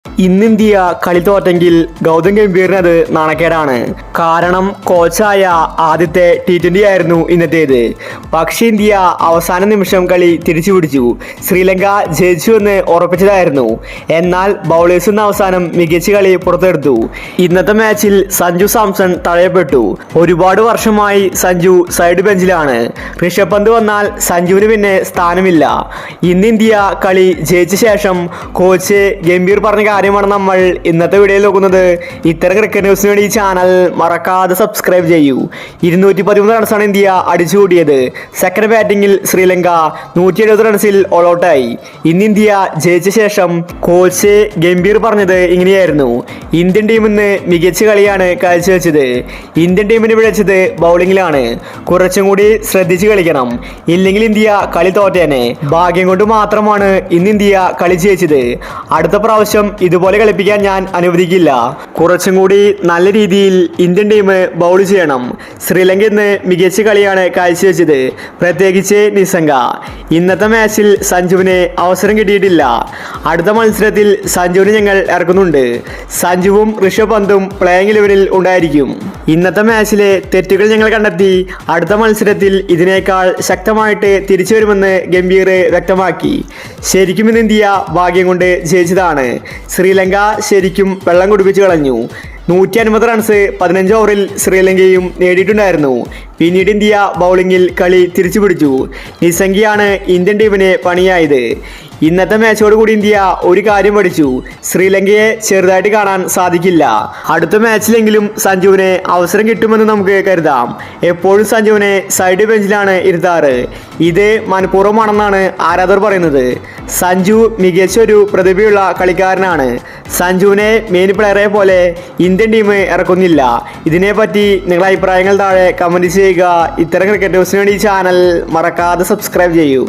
ഇന്നിന്ത്യ കളി തോറ്റെങ്കിൽ ഗൗതം ഗംഭീറിന് അത് നാണക്കേടാണ്. കാരണം കോച്ചായ ആദ്യത്തെ T20 ആയിരുന്നു ഇന്നത്തേത്. പക്ഷേ ഇന്ത്യ അവസാന നിമിഷം കളി തിരിച്ചു പിടിച്ചു. ശ്രീലങ്ക ജയിച്ചു എന്ന് ഉറപ്പിച്ചതായിരുന്നു. എന്നാൽ ബൗളേഴ്സ് ഇന്ന് അവസാനം മികച്ച കളി പുറത്തെടുത്തു. ഇന്നത്തെ മാച്ചിൽ സഞ്ജു സാംസൺ തഴയപ്പെട്ടു. ഒരുപാട് വർഷമായി സഞ്ജു സൈഡ് ബെഞ്ചിലാണ്. ഋഷഭ് പന്ത് വന്നാൽ സഞ്ജുവിന് പിന്നെ സ്ഥാനമില്ല. ഇന്ന് ഇന്ത്യ കളി ജയിച്ച ശേഷം കോച്ച് ഗംഭീർ പറഞ്ഞ കാര്യമാണ് നമ്മൾ ഇന്നത്തെ വീഡിയോയിൽ നോക്കുന്നത്. ഇത്തരം ക്രിക്കറ്റ് ന്യൂസിന് വേണ്ടി ഈ ചാനൽ മറക്കാതെ സബ്സ്ക്രൈബ് ചെയ്യൂ. 213 റൺസാണ് ഇന്ത്യ അടിച്ചുകൂടിയത്. സെക്കൻഡ് ബാറ്റിംഗിൽ ശ്രീലങ്ക 170 റൺസിൽ ഓൾ ഔട്ടായി. ഇന്ന് ഇന്ത്യ ജയിച്ച ശേഷം കോച്ച് ഗംഭീർ പറഞ്ഞത് ഇങ്ങനെയായിരുന്നു: ഇന്ത്യൻ ടീം ഇന്ന് മികച്ച കളിയാണ് കാഴ്ചവെച്ചത്. ഇന്ത്യൻ ടീമിനെ വിളിച്ചത് ബൗളിങ്ങിലാണ്. കുറച്ചും കൂടി ശ്രദ്ധിച്ച് കളിക്കണം, ഇല്ലെങ്കിൽ ഇന്ത്യ കളി തോറ്റേനെ. ഭാഗ്യം കൊണ്ട് മാത്രമാണ് ഇന്ന് ഇന്ത്യ കളി ജയിച്ചത്. അടുത്ത പ്രാവശ്യം ഇതുപോലെ കളിപ്പിക്കാൻ ഞാൻ അനുവദിക്കില്ല. കുറച്ചും കൂടി നല്ല രീതിയിൽ ഇന്ത്യൻ ടീം ബൗൾ ചെയ്യണം. ശ്രീലങ്ക ഇന്ന് മികച്ച കളിയാണ് കാഴ്ചവെച്ചത്, പ്രത്യേകിച്ച് നിസംഗ. ഇന്നത്തെ മാച്ചിൽ സഞ്ജുവിന് അവസരം കിട്ടിയിട്ടില്ല. അടുത്ത മത്സരത്തിൽ സഞ്ജുവിന് ഞങ്ങൾ ഇറക്കുന്നുണ്ട്. സഞ്ജുവും ഋഷഭ് പന്തും പ്ലേയിങ് 11-ൽ ഉണ്ടായിരിക്കും. ഇന്നത്തെ മാച്ചിലെ തെറ്റുകൾ ഞങ്ങൾ കണ്ടെത്തി. അടുത്ത മത്സരത്തിൽ ഇതിനേക്കാൾ ശക്തമായിട്ട് തിരിച്ചു വരുമെന്ന് ഗംഭീർ വ്യക്തമാക്കി. ശരിക്കും ഇന്ന് ഇന്ത്യ ഭാഗ്യം കൊണ്ട് ജയിച്ചതാണ്. ശ്രീലങ്ക ശരിക്കും വെള്ളം കുടിപ്പിച്ച് കളഞ്ഞു. 150 റൺസ് 15 ഓവറിൽ ശ്രീലങ്കയും നേടിയിട്ടുണ്ടായിരുന്നു. പിന്നീട് ഇന്ത്യ ബൗളിങ്ങിൽ കളി തിരിച്ചു പിടിച്ചു. നിസംഗിയാണ് ഇന്ത്യൻ ടീമിന് പണിയായത്. ഇന്നത്തെ മാച്ചോടുകൂടി ഇന്ത്യ ഒരു കാര്യം പഠിച്ചു: ശ്രീലങ്കയെ ചെറുതായിട്ട് കാണാൻ സാധിക്കില്ല. അടുത്ത മാച്ചിലെങ്കിലും സഞ്ജുവിന് അവസരം കിട്ടുമെന്ന് നമുക്ക് കരുതാം. എപ്പോഴും സഞ്ജുവിനെ സൈഡ് ബെഞ്ചിലാണ് ഇരുത്താറ്. ഇത് മനഃപൂർവ്വമാണെന്നാണ് ആരാധകർ പറയുന്നത്. സഞ്ജു മികച്ച ഒരു പ്രതിഭയുള്ള കളിക്കാരനാണ്. സഞ്ജുവിനെ മെയിൻ പ്ലെയറെ പോലെ ഇന്ത്യൻ ടീം ഇറക്കുന്നില്ല. ഇതിനെപ്പറ്റി നിങ്ങളുടെ അഭിപ്രായങ്ങൾ താഴെ കമൻറ്റ് ചെയ്യുക. ഇത്തരം ക്രിക്കറ്റ് ന്യൂസിന് വേണ്ടി ഈ ചാനൽ മറക്കാതെ സബ്സ്ക്രൈബ് ചെയ്യൂ.